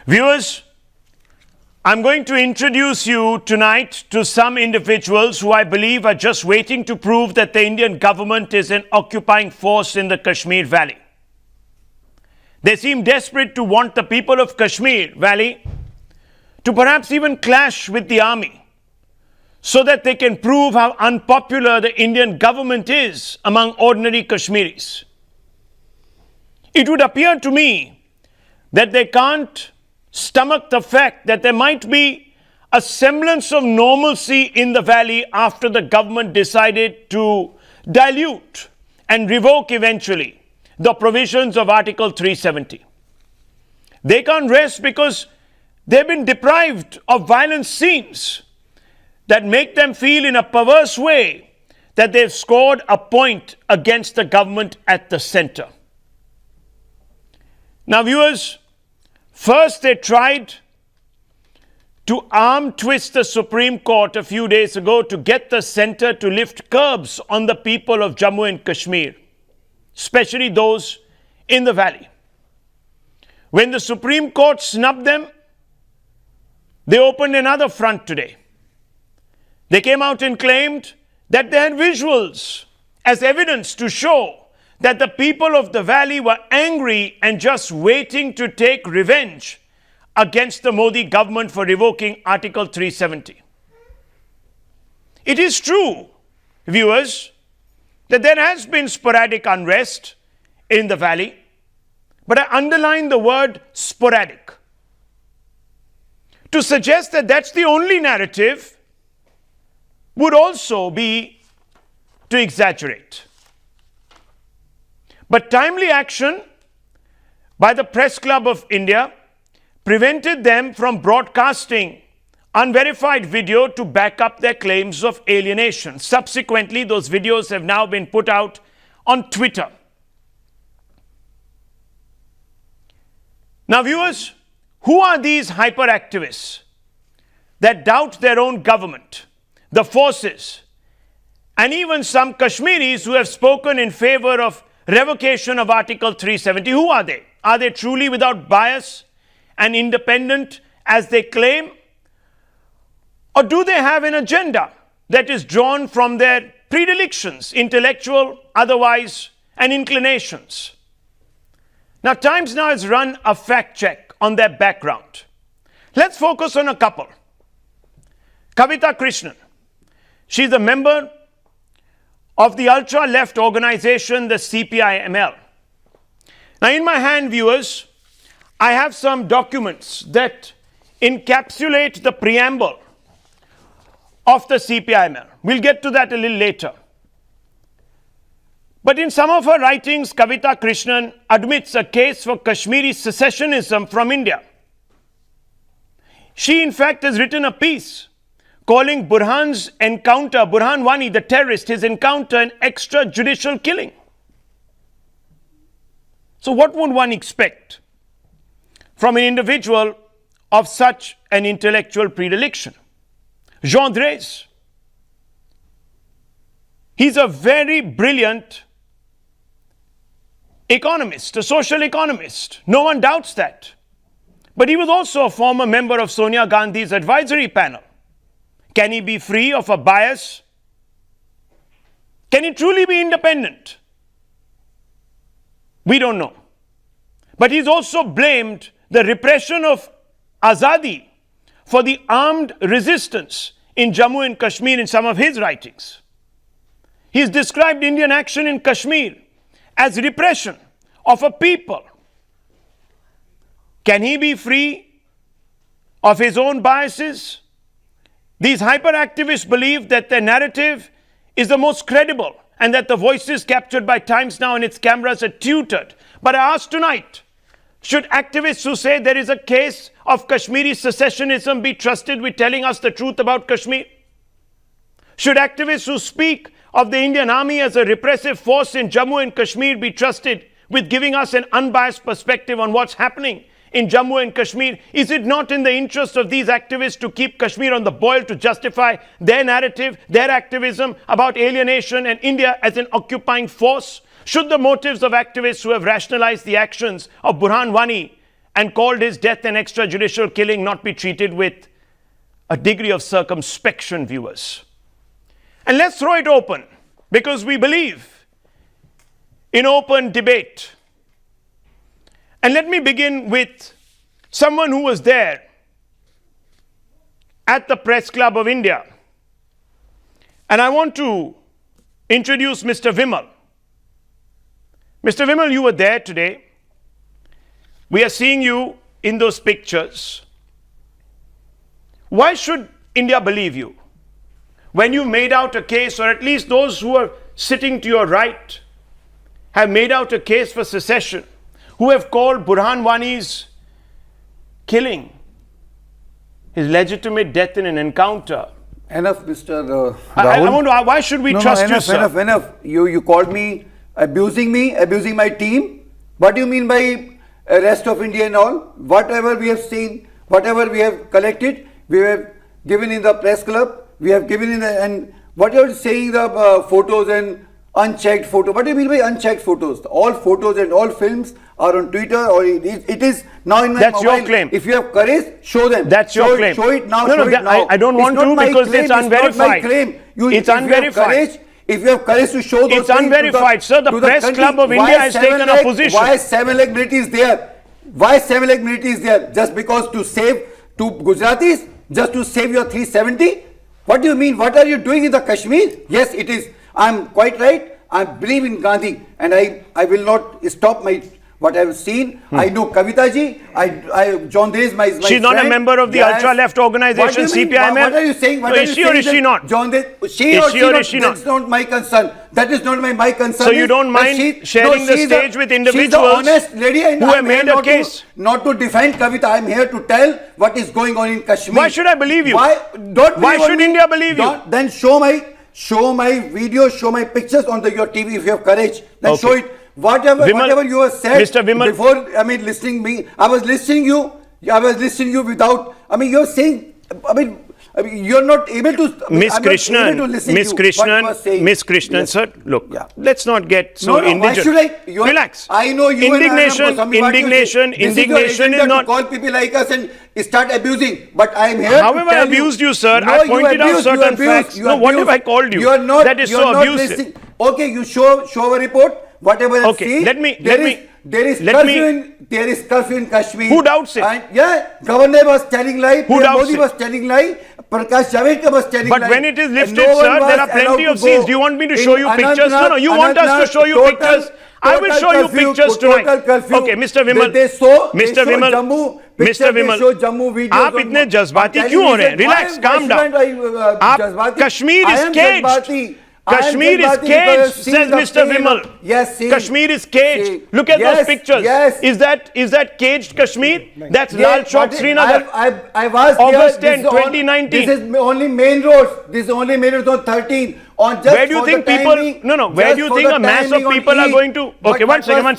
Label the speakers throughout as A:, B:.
A: Viewers, I'm going to introduce you tonight to some individuals who I believe are just waiting to prove that the Indian government is an occupying force in the Kashmir Valley. They seem desperate to want the people of Kashmir Valley to perhaps even clash with the army so that they can prove how unpopular the Indian government is among ordinary Kashmiris. It would appear to me that they can't stomach the fact that there might be a semblance of normalcy in the valley after the government decided to dilute and revoke eventually the provisions of Article 370. They can't rest because they've been deprived of violent scenes that make them feel in a perverse way that they've scored a point against the government at the center. Now, viewers, first they tried to arm twist the Supreme Court a few days ago to get the center to lift curbs on the people of Jammu and Kashmir, especially those in the valley. When the Supreme Court snubbed them, they opened another front today. They came out and claimed that they had visuals as evidence to show that the people of the valley were angry and just waiting to take revenge against the Modi government for revoking Article 370. It is true, viewers, that there has been sporadic unrest in the valley, but I underline the word sporadic to suggest that that's the only narrative would also be to exaggerate. But timely action by the Press Club of India prevented them from broadcasting unverified video to back up their claims of alienation. Subsequently, those videos have now been put out on Twitter. Now, viewers, who are these hyperactivists that doubt their own government, the forces, and even some Kashmiris who have spoken in favor of revocation of Article 370? Who are they? Are they truly without bias and independent as they claim? Or do they have an agenda that is drawn from their predilections, intellectual, otherwise, and inclinations? Now, Times Now has run a fact check on their background. Let's focus on a couple. Kavita Krishnan. She's a member of the ultra-left organization, the CPI-ML. Now, in my hand, viewers, I have some documents that encapsulate the preamble of the CPI-ML. We'll get to that a little later. But in some of her writings, Kavita Krishnan admits a case for Kashmiri secessionism from India. She, in fact, has written a piece calling Burhan Wani, the terrorist, his encounter an extrajudicial killing. So what would one expect from an individual of such an intellectual predilection? Jean Drèze. He's a very brilliant economist, a social economist. No one doubts that. But he was also a former member of Sonia Gandhi's advisory panel. Can he be free of a bias? Can he truly be independent? We don't know. But he's also blamed the repression of Azadi for the armed resistance in Jammu and Kashmir in some of his writings. He's described Indian action in Kashmir as repression of a people. Can he be free of his own biases? These hyperactivists believe that their narrative is the most credible and that the voices captured by Times Now and its cameras are tutored. But I ask tonight, should activists who say there is a case of Kashmiri secessionism be trusted with telling us the truth about Kashmir? Should activists who speak of the Indian army as a repressive force in Jammu and Kashmir be trusted with giving us an unbiased perspective on what's happening in Jammu and Kashmir? Is it not in the interest of these activists to keep Kashmir on the boil to justify their narrative, their activism about alienation and India as an occupying force? Should the motives of activists who have rationalized the actions of Burhan Wani and called his death an extrajudicial killing not be treated with a degree of circumspection, viewers. And let's throw it open, because we believe in open debate. And let me begin with someone who was there at the Press Club of India. And I want to introduce Mr. Vimal. Mr. Vimal, you were there today. We are seeing you in those pictures. Why should India believe you? When you made out a case, or at least those who are sitting to your right have made out a case for secession, who have called Burhan Wani's killing, his legitimate death in an encounter.
B: Enough, Mr. Rahul.
A: I wonder, why should we trust you, sir?
B: Enough. You called me, abusing my team. What do you mean by rest of India and all? Whatever we have seen, whatever we have collected, we have given in the press club. We have given in the, and what you are saying, the photos and unchecked photo. What do you mean by unchecked photos? All photos and all films are on Twitter, or it is now in my
A: That's
B: mobile.
A: your claim.
B: If you have courage, show them.
A: That's your claim.
B: Show it now.
A: No, I don't want to, because it's unverified.
B: It's not my claim.
A: It's unverified.
B: If you have courage to show those
A: it's unverified, sir. The Press Club of India has taken a position.
B: Why 7 lakh military is there? Why 7 lakh military is there? Just because to save two Gujaratis? Just to save your 370? What do you mean? What are you doing in the Kashmir? Yes, it is. I'm quite right. I believe in Gandhi, and I will not stop what I have seen. I know Kavita ji. John Day is my
A: She's
B: friend.
A: not a member of the ultra-left organization CPIM.
B: What are you saying?
A: Is she or is she not?
B: John Day, she or is she not? That's not my concern. That is not my concern.
A: So you don't mind sharing the stage with individuals
B: she's an honest lady, and
A: who have made a case?
B: Not to defend Kavita. I'm here to tell what is going on in Kashmir.
A: Why should I believe you?
B: Why
A: should India believe you?
B: Then show my video, show my pictures on your TV if you have courage. Then show it. Whatever you have said,
A: Mr. Vimal,
B: before, listening me, I was listening you without, you're saying, you're not able to.
A: Miss Krishnan, sir, look, let's not get so indigent. Relax.
B: I know you
A: indignation is not.
B: Call people like us and start abusing, but I am here.
A: However, I abused you, sir. I pointed out certain facts. No, what have I called you?
B: You are not.
A: That is so abusive.
B: Okay, you show a report. Whatever I see. There is curfew in Kashmir.
A: Who doubts it?
B: Governor was telling lie.
A: Who doubts
B: Modi
A: it?
B: was telling lie. Prakash Javadekar was telling lie.
A: But when it is lifted, sir, there are plenty of scenes. Do you want me to show you pictures? No, you want us to show you pictures. I will show you pictures tonight. Okay, Mr. Vimal. Mr. Vimal, आप इतने जज्बाती क्यों हो रहे हैं? Relax, calm down. Kashmir is caged. Kashmir is caged, says Mr. Vimal.
B: Yes,
A: Kashmir is caged. Look at those pictures.
B: Yes.
A: Is that caged Kashmir? That's Lal Chowk, Srinagar.
B: I was
A: August 10, 2019.
B: This is only main roads. This is only main roads on 13.
A: Where do you think people? Where do you think a mass of people are going to? Okay, one second.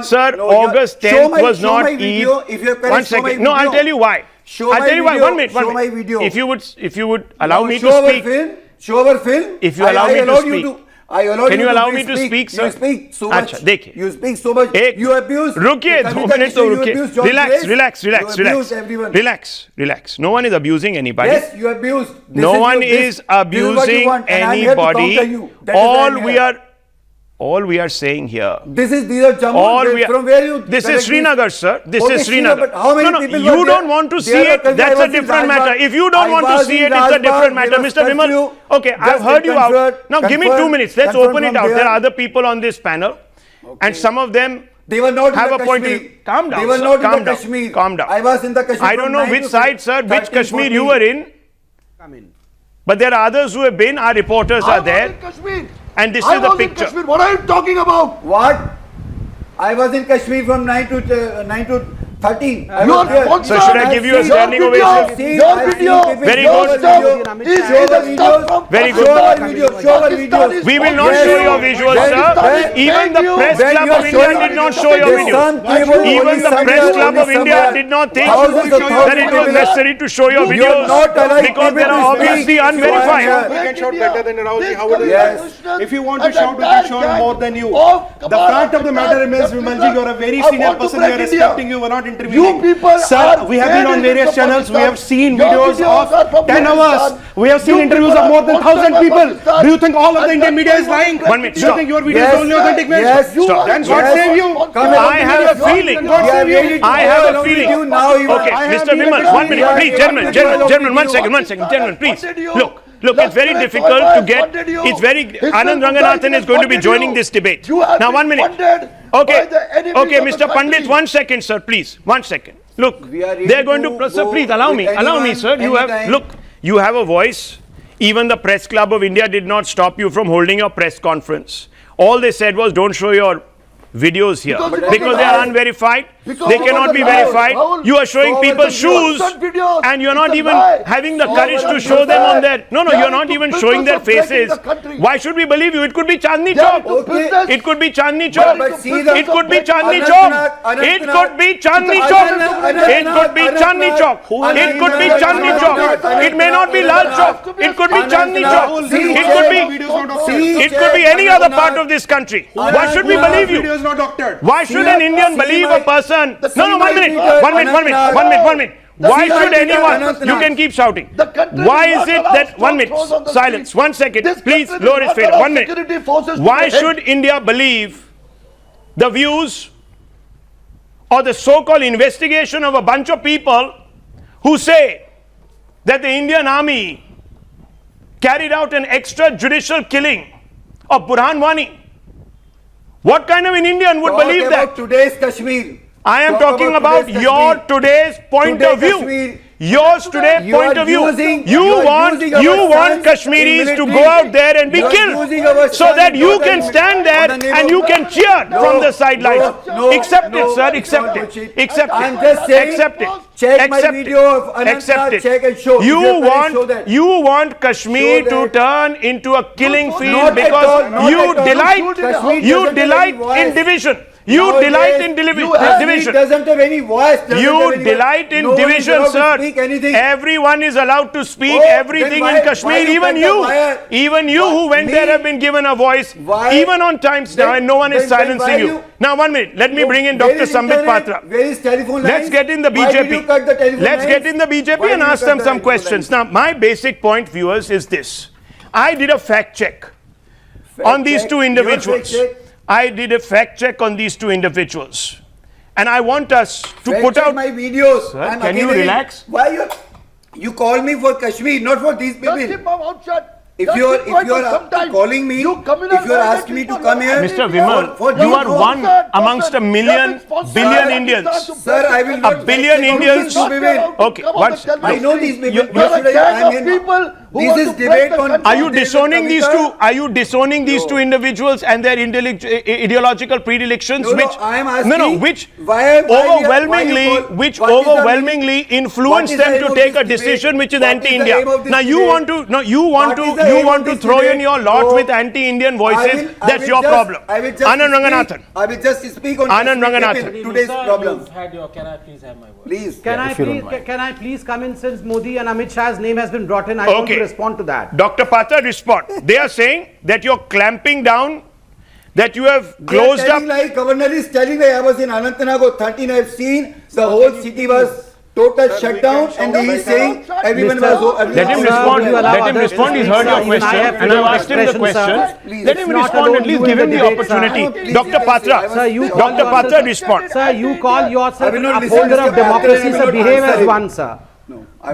A: Sir, August 10th was not Eid. 1 second. No, I'll tell you why. I'll tell you why. 1 minute.
B: Show my video.
A: If you would allow me to speak.
B: Show our film.
A: If you allow me to speak.
B: Can
A: you allow me to speak, sir?
B: You speak so much.
A: देखिए.
B: You speak so much. You abuse.
A: रुकिए 2 minutes तो रुकिए. Relax. No one is abusing anybody.
B: Yes, you abuse.
A: No one is abusing anybody. All we are saying here.
B: These are Jammu. From where you?
A: This is Srinagar, sir. This is Srinagar.
B: How many people?
A: You don't want to see it. That's a different matter. If you don't want to see it, it's a different matter, Mr. Vimal. Okay, I've heard you out. Now give me 2 minutes. Let's open it out. There are other people on this panel, and some of them.
B: They were not
A: have
B: in the
A: a point.
B: Kashmir.
A: Calm down.
B: They were not in the Kashmir.
A: Calm down.
B: I was in the Kashmir.
A: I don't know which side, sir, which Kashmir you were in. But there are others who have been. Our reporters are there. And this is the picture.
B: What are you talking about? What? I was in Kashmir from 9 to 13.
A: So should I give you a standing ovation?
C: Your video,
A: Very
C: your
A: good.
C: stuff is stuff from
A: Very good.
B: Show our videos.
A: We will not show your visuals, sir. Even the Press Club of India did not show your videos. Even the Press Club of India did not think that it was necessary to show your videos because they are obviously unverified.
D: We can shout better than Rahulji. How would you
B: Yes.
D: If you want to shout, we can shout more than you. The fact of the matter remains, Vimalji, you are a very senior person. We are respecting you. We are not interviewing.
C: You people
D: Sir, we have been on various channels. We have seen videos of 10 hours. We have seen interviews of more than 1,000 people. Do you think all of the Indian media is lying?
A: 1 minute,
D: Do you
A: stop.
D: think your video is the only authentic one?
B: Yes.
A: Stop.
D: Then God save you.
A: I have a feeling. I have a feeling. Okay, Mr. Vimal, 1 minute, please, gentlemen, 1 second, gentlemen, please. Look, it's very difficult to get, Anand Ranganathan is going to be joining this debate. Now 1 minute. Okay, Mr. Pandit, 1 second, sir, please, 1 second. Look, they're going to, sir, please allow me, sir. You have a voice. Even the Press Club of India did not stop you from holding your press conference. All they said was don't show your videos here because they are unverified. They cannot be verified. You are showing people shoes and you're not even having the courage to show them on their, no, you're not even showing their faces. Why should we believe you? It could be Chandni Chowk. It could be Chandni Chowk. It could be Chandni Chowk. It could be Chandni Chowk. It could be Chandni Chowk. It could be Chandni Chowk. It may not be Lal Chowk. It could be Chandni Chowk. It could be any other part of this country. Why should we believe you? Why should an Indian believe a person? No, 1 minute. Why should anyone? You can keep shouting. Why is it that 1 minute? Silence. 1 second. Please lower his fader. 1 minute. Why should India believe the views or the so-called investigation of a bunch of people who say that the Indian army carried out an extrajudicial killing of Burhan Wani? What kind of an Indian would believe that?
B: Today's Kashmir.
A: I am talking about your today's point of view. Yours today point of view. You want Kashmiris to go out there and be killed so that you can stand there and you can cheer from the sidelines. Accept it, sir. Accept it. Accept it. Accept it.
B: Check my video of Anantnag, check and show.
A: You want Kashmir to turn into a killing field because you delight in division. You delight in division.
B: Doesn't have any voice.
A: You delight in division, sir. Everyone is allowed to speak everything in Kashmir. Even you who went there have been given a voice. Even on Times Now, and no one is silencing you. Now 1 minute. Let me bring in Dr. Sumit Patra. Let's get in the BJP. Let's get in the BJP and ask them some questions. Now, my basic point, viewers, is this. I did a fact check on these two individuals. I did a fact check on these two individuals, and I want us to put out
B: my videos.
A: Sir, can you relax?
B: Why you call me for Kashmir, not for these people? If you are calling me, if you are asking me to come here,
A: Mr. Vimal, you are one amongst a billion Indians.
B: Sir, I will not.
A: A billion Indians. Okay, once.
B: I know these people. This is debate on.
A: Are you disowning these two? Are you disowning these two individuals and their ideological predilections?
B: I am asking.
A: Which
B: why
A: overwhelmingly influence them to take a decision which is anti-India. Now you want to throw in your lot with anti-Indian voices. That's your problem. Anand Ranganathan.
B: I will just speak on
A: Anand Ranganathan.
B: Today's problem.
E: Can I please have my word?
B: Please.
E: Can I please come in, since Modi and Amit Shah's name has been brought in? I want to respond to that.
A: Dr. Patra, respond. They are saying that you're clamping down, that you have closed up.
B: Like governor is telling me, I was in Anantnag 13, I have seen the whole city was total shutdown, and he is saying everyone was.
A: Let him respond. Let him respond. He's heard your question, and I've asked him the question. Let him respond. At least give him the opportunity. Dr. Patra, Dr. Patra, respond.
C: Sir, you call yourself an upholder of democracy, so behave as one, sir.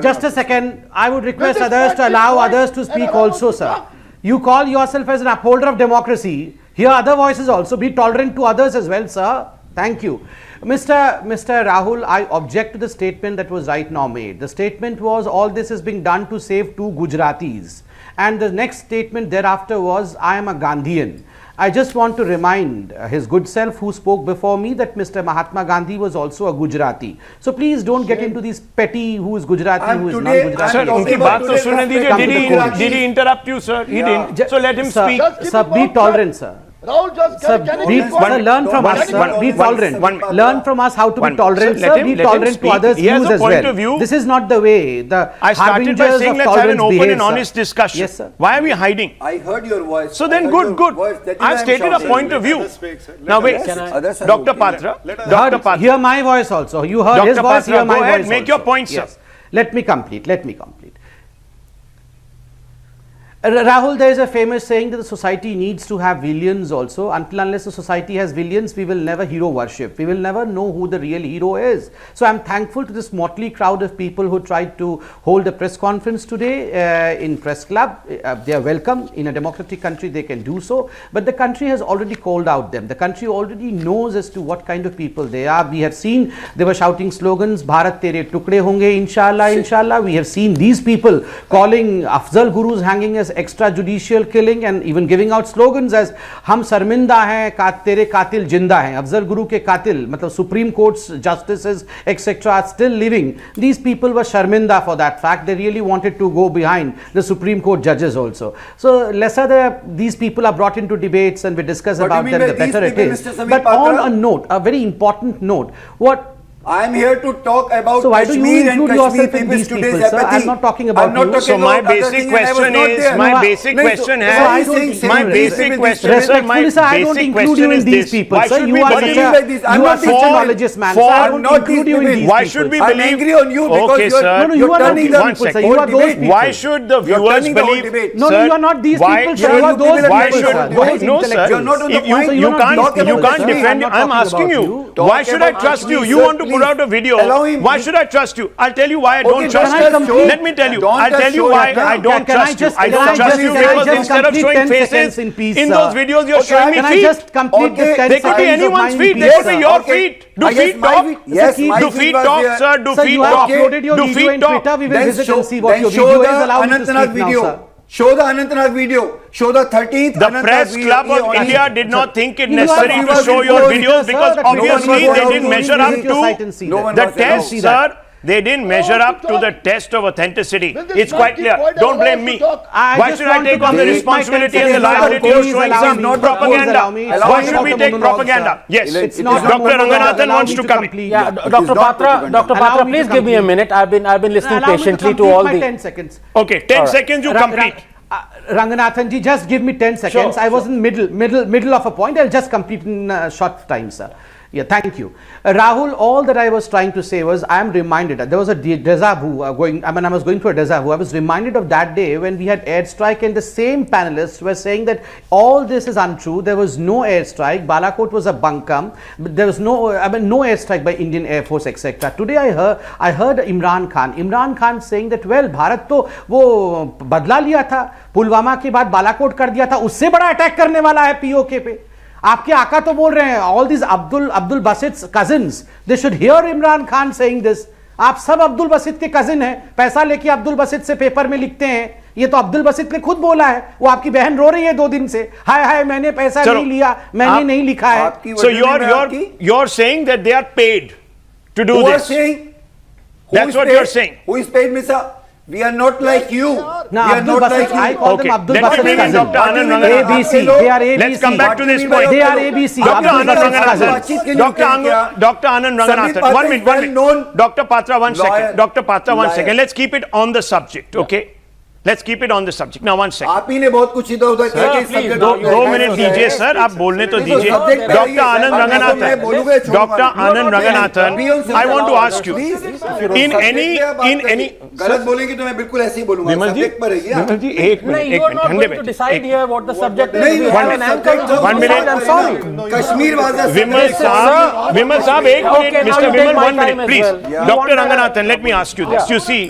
C: Just a second. I would request others to allow others to speak also, sir. You call yourself as an upholder of democracy. Hear other voices also. Be tolerant to others as well, sir. Thank you. Mr. Rahul, I object to the statement that was right now made. The statement was all this is being done to save two Gujaratis. And the next statement thereafter was, I am a Gandhian. I just want to remind his good self who spoke before me that Mr. Mahatma Gandhi was also a Gujarati. So please don't get into these petty who is Gujarati, who is not Gujarati.
A: Sir, उनकी बात तो सुनने दीजिए. Did he interrupt you, sir? He didn't. So let him speak.
C: Sir, be tolerant, sir.
F: Rahul, just
C: Sir, learn from
A: one-
C: us,
A: one-
C: sir. Be
A: one-
C: tolerant.
A: one-
C: Learn from us how to be tolerant,
A: Sir, let
C: sir.
A: him-
C: Be
A: let him
C: tolerant to
A: speak.
C: others'
A: He has
C: views
A: a
C: as
A: point
C: well.
A: of view.
C: This is not the way. The
A: I started by
C: harbingers
A: saying
C: of
A: let's have an
C: tolerance
A: open
C: behave,
A: and
C: sir.
A: honest discussion.
C: Yes, sir.
A: Why are we hiding?
B: I heard your voice.
A: So
B: I
A: then
B: heard
A: good,
B: your
A: good.
B: voice. That is why
A: I've
B: I'm
A: stated a
B: shouting.
A: point of view. Now wait,
B: Others are
A: Dr.
B: okay.
A: Patra, Dr.
C: Heard-
A: Patra.
C: Hear my voice also. You heard
A: Dr.
C: his voice,
A: Patra,
C: hear my
A: go ahead,
C: voice
A: make your
C: also.
A: point, sir.
C: Yes. Let me complete. Rahul, there is a famous saying that the society needs to have villains also. Until unless the society has villains, we will never hero worship. We will never know who the real hero is. So I'm thankful to this motley crowd of people who tried to hold a press conference today in Press Club. They are welcome. In a democratic country, they can do so. But the country has already called out them. The country already knows as to what kind of people they are. We have seen they were shouting slogans, Bharat tere tukde honge, inshallah, inshallah. We have seen these people calling Afzal Gurus hanging as extrajudicial killing and even giving out slogans as हम शर्मिंदा हैं तेरे कातिल जिंदा हैं अफजल गुरु के कातिल मतलब Supreme Court's justices etc are still living. These people were sharminda for that fact. They really wanted to go behind the Supreme Court judges also. So lesser these people are brought into debates and we discuss about them, the better it is. But on a note, a very important note, what
B: I am here to talk about
C: so why do you
B: Kashmir and
C: include
B: Kashmir
C: yourself in
B: people's
C: these
B: today's
C: people, sir?
B: apathy.
C: I'm not talking about
B: I'm not
C: you.
B: talking
A: So my
B: about other
A: basic
B: things and I was
A: question
B: not
A: is,
B: there.
A: my basic question has,
B: why is
A: my basic question, sir, my
C: Respectfully, sir, I don't
A: basic
C: include
A: question
C: you in
A: is
C: these
A: this.
C: people,
A: Why
C: sir.
A: should
C: You
A: we
C: are
A: believe
B: like this? I'm
C: you are
B: not
C: such a
A: for-
C: knowledgeous man,
A: for-
C: sir. I
A: I'm
C: don't
B: not
C: include
B: these
C: you in
B: people.
C: these
A: Why
C: people,
A: should we
C: sir.
B: I'm
A: believe?
B: angry on you because
A: Okay,
B: you're,
A: sir.
C: No, no, you
B: you're
C: are not
B: turning
C: these
B: the
A: one
C: people, sir.
A: second.
C: You are those
B: debate.
C: people.
A: Why should the
B: You're
A: viewers
B: turning the whole
A: believe?
B: debate.
C: No, no,
A: Sir,
C: you are not these
A: why
C: people,
A: should-
C: sir. You are
B: you
C: those
B: people are
A: Why
C: people,
A: should
C: sir.
B: not-
C: Those
A: no, sir?
B: You're not on the
A: If you
B: point.
A: you
C: You're not
A: can't
C: these
A: you
C: people,
A: can't
C: sir.
A: defend.
C: I'm not
A: I'm
C: talking
A: asking
C: about
A: you.
C: you.
A: Why
B: Talk
A: should I
B: about
A: trust you?
B: Kashmir,
A: You
B: sir,
A: want to put
B: please.
A: out a video.
B: Allow him.
A: Why should I trust you? I'll tell you why I don't
B: Okay,
A: trust
B: can I
A: you.
B: complete?
A: Let me tell you.
B: Don't
A: I'll
B: just
A: tell you
B: show
A: why
B: that
A: I
B: now.
A: don't
C: Can I
A: trust you.
C: just-
A: I
C: can
A: don't
C: I
A: trust
C: just-
A: you
C: can I
A: because
C: just
A: instead of
C: complete
A: showing
C: 10
A: faces
C: seconds in peace,
A: in
C: sir?
A: those videos, you're
B: Okay,
A: showing me
C: Can I
A: feet.
C: just complete the
B: Okay.
C: 10
A: They could be
C: seconds of
A: anyone's
C: mine,
A: feet.
C: please,
A: They could be
C: sir?
A: your
B: Okay.
A: feet. Do
B: I guess
A: feet
B: my
A: talk?
B: feet- yes, my
A: Do
B: feet
A: feet
B: was
A: talk,
B: there.
A: sir? Do
C: Sir,
A: feet
C: you have
A: talk?
C: uploaded your
A: Do
C: video
A: feet
C: in
A: talk?
C: Twitter. We will
B: Then
C: visit
B: show,
C: and see what
B: then
C: your
B: show
C: video
B: the
C: is. Allow me to
B: Anantnag
C: speak now,
B: video.
C: sir.
B: Show the Anantnag video. Show the 13th
A: The
B: Anantnag
A: Press
B: video.
A: Club of
B: Yeah,
A: India did not think it
C: You are-
A: necessary
B: you
A: to
B: are
A: show your
B: imposed,
A: videos
C: sir,
A: because
C: that
A: obviously
B: no one
A: they
B: was
A: didn't
B: allowed
A: measure
B: to
A: up
B: read
C: your site and
A: to
C: see
B: No
C: that.
B: one
A: the
B: was allowed.
A: test,
C: See that.
A: sir. They didn't measure up to the test of authenticity. It's quite clear. Don't blame me.
C: I
A: Why
C: just
A: should I
C: want to
A: take on the
C: complete my
A: responsibility
C: 10
A: and the
C: seconds.
A: liability of
C: Please
A: showing
C: allow
A: some
C: me.
B: not
A: propaganda?
C: Allow me.
A: Why should
C: Allow
A: we
C: me
A: take
C: to monologue,
A: propaganda?
C: sir.
A: Yes.
C: It's not
A: Dr.
C: monologue.
A: Ranganathan
C: Allow
A: wants
C: me
A: to
C: to
A: come in.
C: complete.
G: Yeah,
B: It is
G: Dr.
B: not
G: Patra,
B: propaganda.
G: Dr.
C: Allow
G: Patra,
C: me to
G: please give me a
C: complete.
G: minute. I've been listening
C: Allow me to
G: patiently to
C: complete
G: all
C: my
G: the.
C: 10 seconds.
A: Okay, 10 seconds you complete.
C: Ranganathan ji, just give me 10 seconds.
G: Sure,
C: I was in middle of a point. I'll just complete in a short time, sir. Yeah, thank you. Rahul, all that I was trying to say was I am reminded, there was a deja vu I was going through a deja vu. I was reminded of that day when we had airstrike and the same panelists were saying that all this is untrue. There was no airstrike. Balakot was a bunkum. There was no airstrike by Indian Air Force, etc. Today I heard Imran Khan saying that, well, Bharat to wo badla liya tha. Pulwama के बाद बालाकोट कर दिया था, उससे बड़ा attack करने वाला है पीओके पे. आपके आका तो बोल रहे हैं all these Abdul Basit's cousins, they should hear Imran Khan saying this. आप सब अब्दुल बसित के कजिन हैं, पैसा लेके अब्दुल बसित से पेपर में लिखते हैं. ये तो अब्दुल बसित ने खुद बोला है. वो आपकी बहन रो रही है 2 दिन से, हाय हाय मैंने पैसा नहीं लिया, मैंने नहीं लिखा है.
A: So you're saying that they are paid to do
B: Who are
A: this.
B: saying?
A: That's what you're saying.
B: Who is paid, Mr.? We are not like you.
C: No,
B: We are
C: Abdul
B: not
C: Basit,
B: like
C: I
B: you.
C: call them Abdul
A: Let me
C: Basit's
A: bring in
C: cousin.
A: Dr. Anand Ranganathan.
C: ABC, they are ABC.
A: Let's come back to this point.
C: They are ABC.
A: Dr.
C: Abdul
A: Anand
C: Basit's
A: Ranganathan.
C: cousin.
A: Dr. Anand Ranganathan. 1 minute, 1 minute. Dr. Patra, 1 second. Dr. Patra, 1 second. Let's keep it on the subject, okay? Let's keep it on the subject. Now 1 second.
B: आप ही ने बहुत कुछ इधर उधर करके subject को
A: 2 minute दीजिए sir, आप बोलने तो दीजिए. Dr. Anand Ranganathan. Dr. Anand Ranganathan, I want to ask you, in any
B: गलत बोलेंगे तो मैं बिल्कुल ऐसे ही बोलूंगा.
A: विमल जी,
B: Subject पर है क्या?
A: विमल जी, एक
G: No,
A: minute,
G: you are not
A: ठंडे
G: going to
A: बैठिए.
G: decide here what the subject is.
B: नहीं,
G: We have an anchor
B: subject
G: to
A: one
G: decide.
A: minute.
G: I'm sorry.
B: Kashmir was a
A: Vimal
B: subject.
A: साहब एक
G: Okay,
A: minute,
G: now
A: Mr.
G: you take
A: Vimal,
G: my
A: 1 minute,
G: time as
A: please.
G: well. Yeah.
A: Dr. Ranganathan, let me ask you this. You see,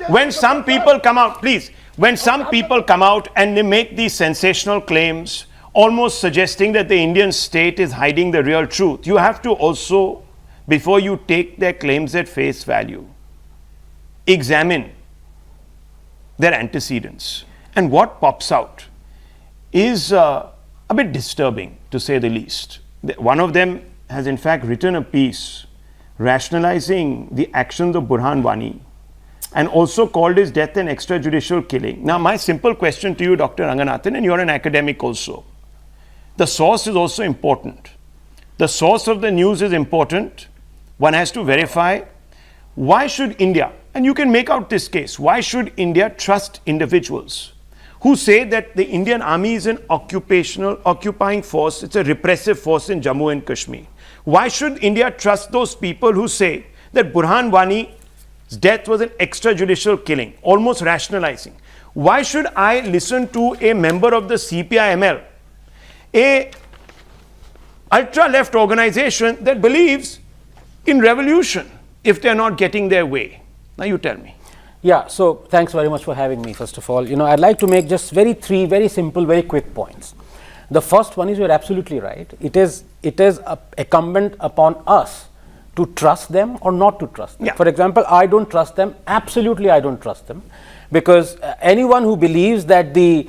A: when some people come out, please, when some people come out and they make these sensational claims, almost suggesting that the Indian state is hiding the real truth, you have to also, before you take their claims at face value, examine their antecedents. And what pops out is a bit disturbing, to say the least. One of them has in fact written a piece rationalizing the actions of Burhan Wani and also called his death an extrajudicial killing. Now, my simple question to you, Dr. Ranganathan, and you're an academic also. The source is also important. The source of the news is important. One has to verify. Why should India, and you can make out this case, why should India trust individuals who say that the Indian army is an occupying force, it's a repressive force in Jammu and Kashmir? Why should India trust those people who say that Burhan Wani's death was an extrajudicial killing, almost rationalizing? Why should I listen to a member of the CPI-ML, a ultra-left organization that believes in revolution if they're not getting their way? Now you tell me.
G: Yeah, so thanks very much for having me, first of all. I'd like to make just three very simple, very quick points. The first one is, you're absolutely right. It is incumbent upon us to trust them or not to trust them.
A: Yeah.
G: For example, I don't trust them. Absolutely, I don't trust them, because anyone who believes that the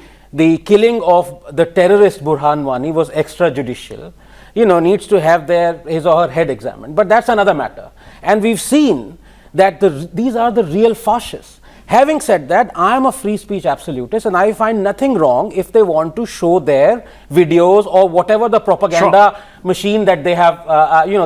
G: killing of the terrorist Burhan Wani was extrajudicial, needs to have his or her head examined. But that's another matter. And we've seen that these are the real fascists. Having said that, I am a free speech absolutist, and I find nothing wrong if they want to show their videos or whatever the propaganda machine that they have,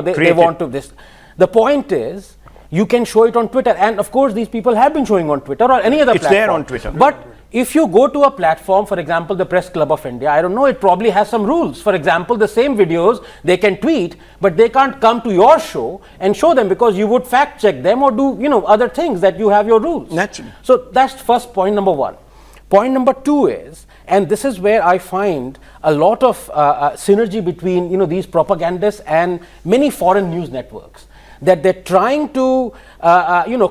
G: they want to this. The point is, you can show it on Twitter, and of course these people have been showing on Twitter or any other platform.
A: It's there on Twitter.
G: But if you go to a platform, for example, the Press Club of India, I don't know, it probably has some rules. For example, the same videos they can tweet, but they can't come to your show and show them, because you would fact check them or do, other things that you have your rules.
A: Naturally.
G: So that's first point number one. Point number two is, and this is where I find a lot of synergy between, these propagandists and many foreign news networks, that they're trying to,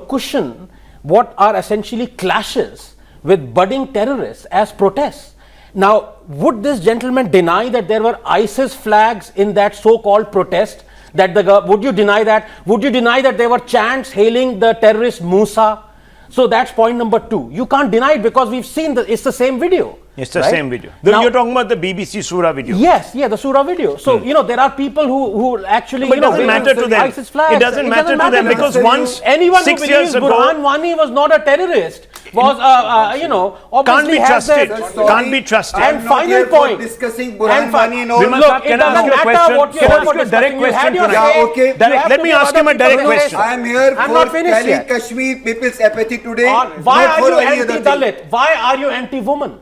G: cushion what are essentially clashes with budding terrorists as protests. Now, would this gentleman deny that there were ISIS flags in that so-called protest? Would you deny that? Would you deny that there were chants hailing the terrorist Musa? So that's point number two. You can't deny it, because we've seen it's the same video.
A: It's the
G: right?
A: same video.
G: Now,
A: you're talking about the BBC Surah video.
G: Yes, the Surah video. So, there are people who actually,
A: But it doesn't matter to them.
G: ISIS flags.
A: It doesn't matter to them, because once
G: anyone
A: 6
G: who
A: years
G: believes
A: ago,
G: Burhan Wani was not a terrorist was,
A: can't
G: obviously
A: be
G: has
A: trusted.
G: that-
A: Can't be trusted.
G: And
B: I'm not
G: final
B: here for
G: point.
B: discussing Burhan Wani and all.
A: Vimal,
G: Look,
A: can
G: it
A: I ask
G: doesn't
A: you a
G: matter
A: question?
G: what you
A: Can I
G: have
A: ask
G: for
A: you a direct
G: discussing. You had
A: question
G: your
A: tonight?
G: say.
B: Yeah, okay.
G: You
A: Direct.
G: have
A: Let
G: to
A: me
G: give
A: ask
G: other
A: him a direct
G: people
A: question.
G: notice.
B: I'm here
G: I'm
B: for
G: not finished
B: telling
G: yet.
B: Kashmir people's apathy today.
G: Why
B: not
G: are
B: for
G: you
B: any other thing.
G: anti-Dalit? Why are you anti-woman?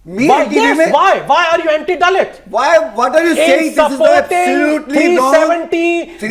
B: Me
G: Why?
B: anti-women?
G: Yes, why? Why are you anti-Dalit?
B: Why? What are you saying?
G: In
B: This is absolutely wrong.
G: 370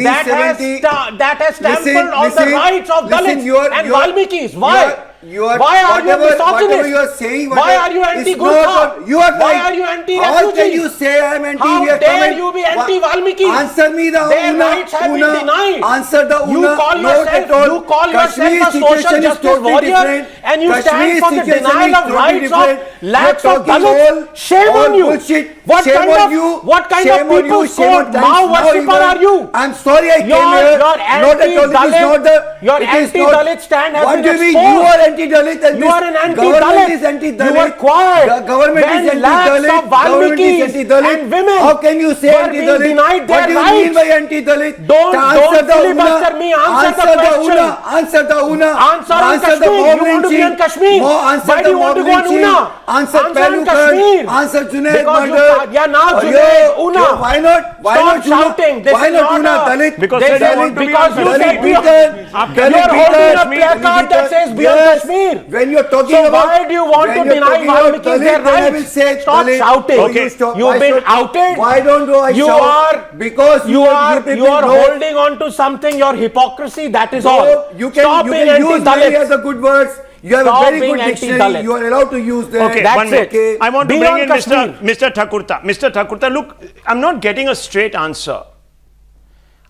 G: that has trampled on the rights of Dalits and Valmikis. Why? Why are you
B: whatever
G: misogynist?
B: you are saying,
G: Why are you anti-Gurkha?
B: You are
G: Why
B: right.
G: are you anti-refugee?
B: How can you say I am anti?
G: How
B: We are
G: dare
B: coming-
G: you be anti-Valmiki?
B: Answer me the
G: Their
B: Una.
G: rights have been
B: Una.
G: denied.
B: Answer the Una.
G: You call
B: Not at all.
G: yourself
B: Kashmir
G: a social
B: situation is
G: justice
B: totally
G: warrior,
B: different.
G: and you stand
B: Kashmir
G: for the
B: situation
G: denial
B: is
G: of
B: totally
G: rights
B: different.
G: of lakhs
B: You're
G: of
B: talking
G: Dalits. Shame
B: all
G: on you.
B: bullshit.
G: What
B: Shame
G: kind
B: on
G: of
B: you.
G: what kind
B: Shame
G: of
B: on
G: people
B: you. Shame on
G: called
B: times
G: Mao
B: now
G: worshipper
B: even.
G: are you?
B: I'm sorry I came
G: Your
B: here. Not at all. This is
G: anti-Dalit-
B: not the.
G: your
B: it is
G: anti-Dalit
B: not-
G: stand has
B: What
G: been
B: do you mean?
G: exposed.
B: You are anti-Dalit and
G: You
B: this
G: are an
B: government
G: anti-Dalit.
B: is anti-Dalit.
G: You were quiet
B: The government
G: when
B: is
G: lakhs
B: anti-Dalit.
G: of
B: Government is
G: Valmikis
B: anti-Dalit.
G: and women
B: How can you say
G: were being
B: anti-Dalit?
G: denied their
B: What do you mean
G: rights?
B: by anti-Dalit?
G: Don't
B: Answer the
G: filibuster
B: Una.
G: me. Answer the question.
B: Una. Answer the Una.
G: Answer on
B: the
G: Kashmir.
B: mob
G: You want to be
B: lynching.
G: on Kashmir.
B: Answer
G: Why do
B: the
G: you want to
B: mob
G: go on
B: lynching.
G: Una?
B: Answer
G: Answer on
B: Pelukar.
G: Kashmir.
B: Answer Junaid
G: Because you
B: murder.
G: can't- yeah, now
B: Yo,
G: Junaid, Una.
B: Why not? Why
G: Stop
B: not Una?
G: shouting. This
B: Why
G: is
B: not
G: not
B: Una?
G: a-
B: Dalit.
A: Because
G: They
A: they
G: said
A: want to be
G: because
A: on
G: you
A: Kashmir.
G: said
B: Dalit
G: beyond-
B: beaten.
G: You're holding a
B: Kashmir.
G: placard that says beyond
B: Yes.
G: Kashmir.
B: When you're talking
G: So
B: about,
G: why do you want
B: when
G: to
B: you're
G: deny
B: talking about
G: Valmikis
B: Dalit,
G: their
B: then I will
G: rights?
B: say
G: Stop
B: Dalit.
G: shouting.
B: Okay. Stop.
G: You've
B: Why
G: been
B: should-
G: outed.
B: Why don't I
G: You
B: shout?
G: are
B: Because
G: you are
B: people know-
G: holding on to something. Your hypocrisy. That is all.
B: So you can
G: Stop
B: you
G: being
B: can use many
G: anti-Dalit.
B: other good words. You have
G: Stop
B: a very
G: being
B: good dictionary.
G: anti-Dalit.
B: You are allowed to use that.
A: Okay,
G: That's
A: one minute.
G: it.
A: I want to
G: Beyond
A: bring in Mr. Thakurta. Mr. Thakurta, look, I'm not getting a straight answer.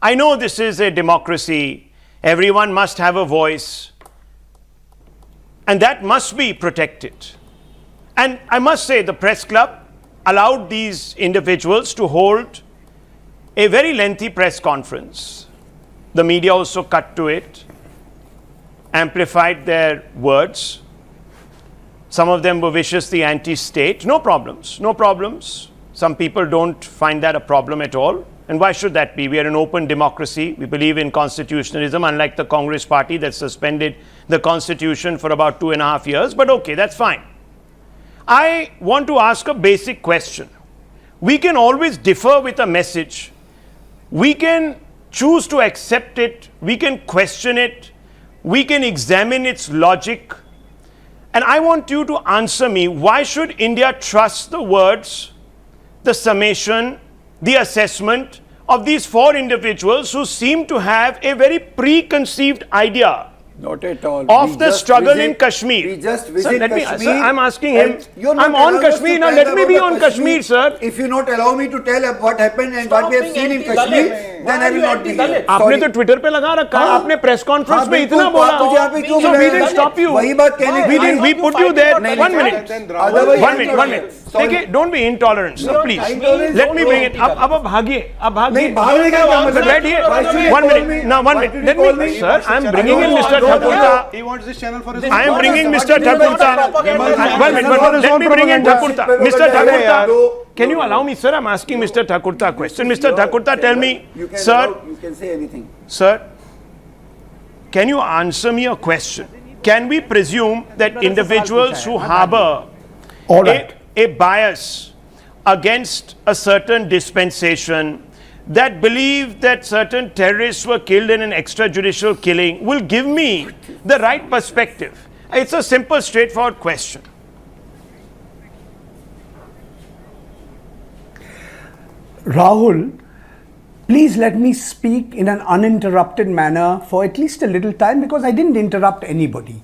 A: I know this is a democracy. Everyone must have a voice. And that must be protected. And I must say, the press club allowed these individuals to hold a very lengthy press conference. The media also cut to it, amplified their words. Some of them were viciously anti-state. No problems, no problems. Some people don't find that a problem at all. And why should that be? We are an open democracy. We believe in constitutionalism, unlike the Congress party that suspended the constitution for about 2.5 years. But okay, that's fine. I want to ask a basic question. We can always differ with a message. We can choose to accept it. We can question it. We can examine its logic. And I want you to answer me, why should India trust the words, the summation, the assessment of these 4 individuals who seem to have a very preconceived idea
B: Not at all.
A: of the struggle in Kashmir?
B: We just
A: Sir,
B: visit
A: let me,
B: Kashmir.
A: sir, I'm asking him.
B: and you're not
A: I'm on
B: allowed us
A: Kashmir
B: to
A: now.
B: tell
A: Let me
B: about
A: be
B: the
A: on Kashmir, sir.
B: If you not allow me to tell what happened and what we have seen in Kashmir, then I will not be here.
A: आपने तो Twitter पे लगा रखा है, आपने press conference में इतना बोला, so we didn't stop you.
B: वही बात कहने
A: We didn't. We put you there.
B: नहीं,
A: 1
B: नहीं,
A: minute.
B: Otherwise-
A: 1 minute. 1 minute. देखिए, don't be intolerant, sir, please. Let me bring it. अब भागिए. अब भागिए.
B: नहीं, भागने का क्या मतलब?
A: बैठिए.
B: Why should you
A: 1
B: call
A: minute.
B: me?
A: Now 1
B: Why
A: minute.
B: should you
A: Let
B: call
A: me,
B: me?
A: sir. I'm bringing in Mr. Thakurta.
D: He wants this channel for his
A: I am bringing
B: What
A: Mr.
B: do you mean by
A: Thakurta.
B: propaganda?
A: 1 minute. Let me bring in Thakurta. Mr.
B: Propaganda.
A: Thakurta. Can you allow me, sir? I'm asking Mr. Thakurta a question. Mr. Thakurta, tell me, sir.
B: You can say anything.
A: Sir, can you answer me a question? Can we presume that individuals who harbor a bias against a certain dispensation, that believe that certain terrorists were killed in an extrajudicial killing, will give me the right perspective? It's a simple, straightforward question.
F: Rahul, please let me speak in an uninterrupted manner for at least a little time, because I didn't interrupt anybody.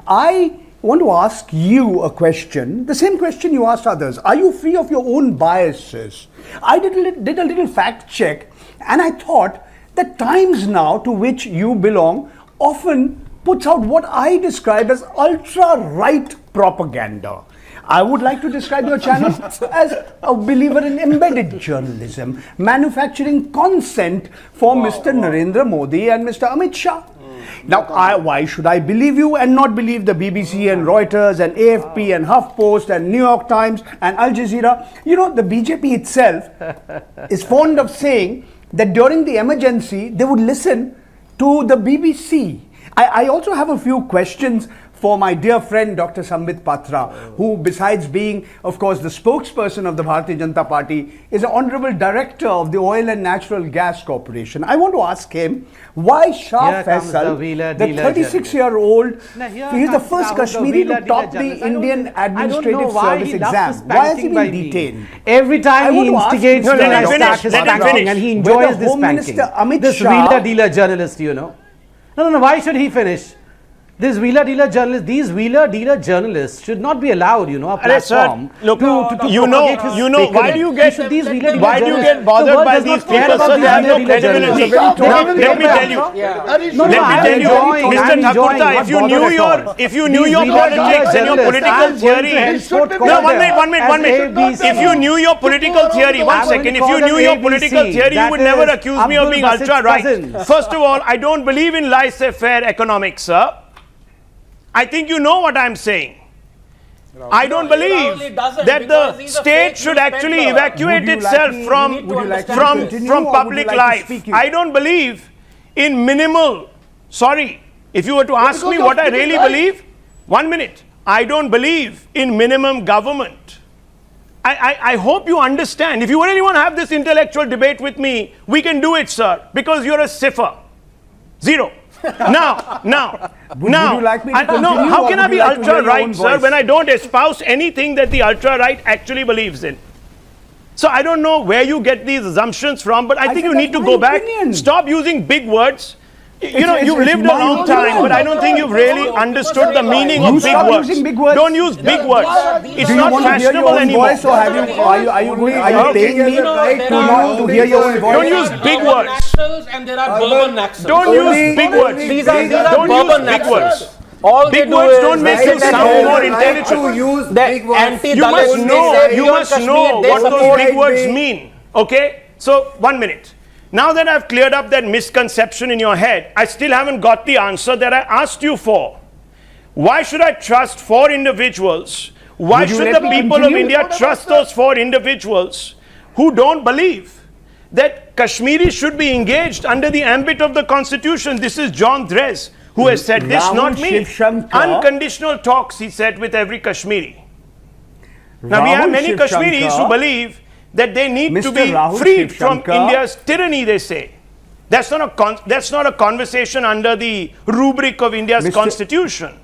F: I want to ask you a question, the same question you asked others. Are you free of your own biases? I did a little fact check, and I thought the Times now, to which you belong, often puts out what I describe as ultra-right propaganda. I would like to describe your channel as a believer in embedded journalism, manufacturing consent for Mr. Narendra Modi and Mr. Amit Shah. Now, why should I believe you and not believe the BBC and Reuters and AFP and HuffPost and New York Times and Al Jazeera? You know, the BJP itself is fond of saying that during the emergency, they would listen to the BBC. I also have a few questions for my dear friend Dr. Sumit Patra, who, besides being, of course, the spokesperson of the Bharatiya Janata Party, is an honorable director of the Oil and Natural Gas Corporation. I want to ask him why Shah Faisal, the 36-year-old, he's the first Kashmiri to top the Indian Administrative Service exam. Why has he been detained?
C: Every time he instigates
A: No,
C: the
A: let him finish,
C: his
A: let him
C: spanking,
A: finish.
C: and he
F: Whether
C: enjoys this
F: Home
C: spanking.
F: Minister Amit
C: This
F: Shah-
C: wheeler-dealer journalist, you know. No, why should he finish? This wheeler-dealer journalist, these wheeler-dealer journalists should not be allowed, you know, a
A: Arey, sir,
C: platform
A: look,
C: to
A: you know,
C: propagate his
A: why do you get,
C: fakery. These wheeler-dealer
A: why do you
C: journalists-
A: get bothered
C: the world
A: by
C: does
A: these
C: not care
A: people,
C: about
A: sir?
C: these
A: They have no
C: wheeler-dealer
A: credibility.
C: journalists.
A: Let me tell you.
C: No,
A: Let me
C: I'm
A: tell you,
C: enjoying,
A: Mr.
C: I'm enjoying,
A: Thakurta,
C: not
A: if you
C: bothered
A: knew
C: at
A: your,
C: all.
A: if you knew
C: These
A: your
C: wheeler-dealer
A: politics and your
C: journalists,
A: political
C: I'm going to
A: theory.
C: henceforth call
A: No,
C: them
A: one minute.
C: as
A: If you knew your political theory, one
C: I'm going
A: second,
C: to
A: if
C: call
A: you
C: them
A: knew your
C: ABC.
A: political theory, you
C: That
A: would never
C: is
A: accuse me of
C: Abdul
A: being
C: Basit's
A: ultra-right.
C: cousins.
A: First of all, I don't believe in laissez-faire economics, sir. I think you know what I'm saying. I don't believe that the state should actually evacuate
F: Would you like
A: itself
F: me-
A: from
F: would you like me to
A: from
F: continue,
A: from
F: or would you
A: public
F: like to
A: life.
F: speak?
A: I don't believe in minimal. Sorry, if you were to ask me what I really believe, 1 minute. I don't believe in minimum government. I hope you understand. If you really want to have this intellectual debate with me, we can do it, sir, because you're a cipher. Zero. Now,
F: Would you like me to continue,
A: how
F: or
A: can
F: would
A: I be
F: you like to hear your
A: ultra-right,
F: own
A: sir,
F: voice?
A: when I don't espouse anything that the ultra-right actually believes in? So I don't know where you get these assumptions from, but I think
F: said
A: you need to
F: that's
A: go
F: my
A: back,
F: opinion.
A: stop using big words. You know,
F: It's-
A: you've
F: it's
A: lived a
F: my
A: long
F: opinion.
A: time, but I don't think you've really understood the meaning
F: You
A: of big
F: stop
A: words.
F: using big words.
A: Don't use big words. It's
F: Do you
A: not
F: want to hear your
A: fashionable
F: own
A: anymore.
F: voice, or are you paying me to hear your own voice?
A: Don't use big words.
G: Naxals and there are bourbon naxals.
A: Don't use big words.
G: These are
A: Don't
G: bourbon
A: use big
G: naxals.
A: words.
G: All they
A: Big
G: do
A: words
G: is
A: don't make
G: they
A: you
G: say
A: sound
G: that
A: more
G: they-
A: intelligent.
B: To use
G: The
B: big words.
G: anti-Dalits,
A: You must
G: they
A: know,
G: say
A: you
G: beyond
A: must
G: Kashmir,
A: know
G: they
A: what those
G: support
A: big words
B: me.
A: mean. Okay? So, 1 minute. Now that I've cleared up that misconception in your head, I still haven't got the answer that I asked you for. Why should I trust 4 individuals Why
F: Would you
A: should
F: let
A: the
F: me
A: people of
F: continue?
A: India trust those 4 individuals who don't believe that Kashmiris should be engaged under the ambit of the constitution? This is John Dres who has said this,
F: Rahul
A: not me.
F: Shivshankar.
A: Unconditional talks, he said, with every Kashmiri. Now we have
F: Rahul
A: many
F: Shivshankar.
A: Kashmiris who believe that they need to
F: Mr.
A: be
F: Rahul
A: freed from
F: Shivshankar.
A: India's tyranny, they say. That's not a conversation under the rubric of India's
F: Mr.
A: constitution.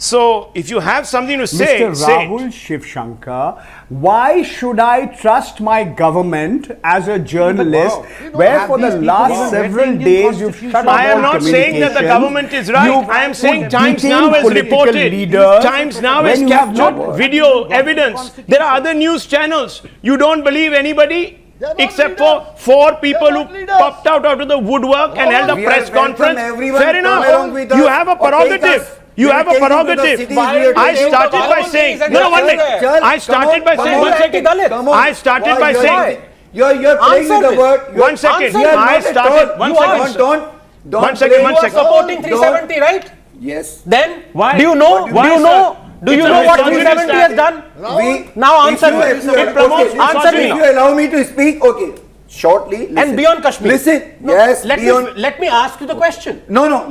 A: So, if you have something to say,
F: Mr.
A: say
F: Rahul
A: it.
F: Shivshankar, why should I trust my government as a journalist where for the last several days you've shut
A: I am
F: down
A: not saying that the
F: communication,
A: government is right.
F: you've
A: I am saying
F: put
A: Times
F: detained
A: Now has
F: political
A: reported.
F: leaders
A: Times Now
F: when
A: has
F: you have
A: captured
F: not-
A: video evidence. There are other news channels. You don't believe anybody except for 4 people who popped out of the woodwork and held a
B: We
A: press
B: are welcome
A: conference.
B: everyone
A: Fair
B: to come
A: enough.
B: along with
A: You
B: us
A: have a
B: or take
A: prerogative.
B: us.
A: You
B: We
A: have
B: will
A: a
B: take you to the
A: prerogative.
B: cities we are
A: I
B: taking.
A: started by saying, no, 1 minute. I started by saying,
B: Come on.
A: I started by saying,
B: You're playing with the word. You're-
A: 1 second.
B: We are
A: I
B: not at
A: started,
B: all.
A: 1
B: You
A: second.
B: are.
A: sir.
B: Don't
A: 1 second,
B: play-
A: 1 second.
G: Supporting 370, right?
B: Yes.
G: Then
A: Why?
G: do you know?
A: Why,
G: do you
A: sir?
G: know? Do you
A: It's a
G: know what
A: misogynist
G: 370 has
A: act.
G: done?
B: We,
G: Now answer
B: if you-
G: me.
B: if you-
A: It promotes
B: okay,
G: answer me
B: If
G: now.
B: you allow me to speak, okay, shortly. Listen.
G: And beyond Kashmir.
B: Listen.
G: No,
B: Yes.
G: Let
B: beyond.
G: me ask you the question.
B: No.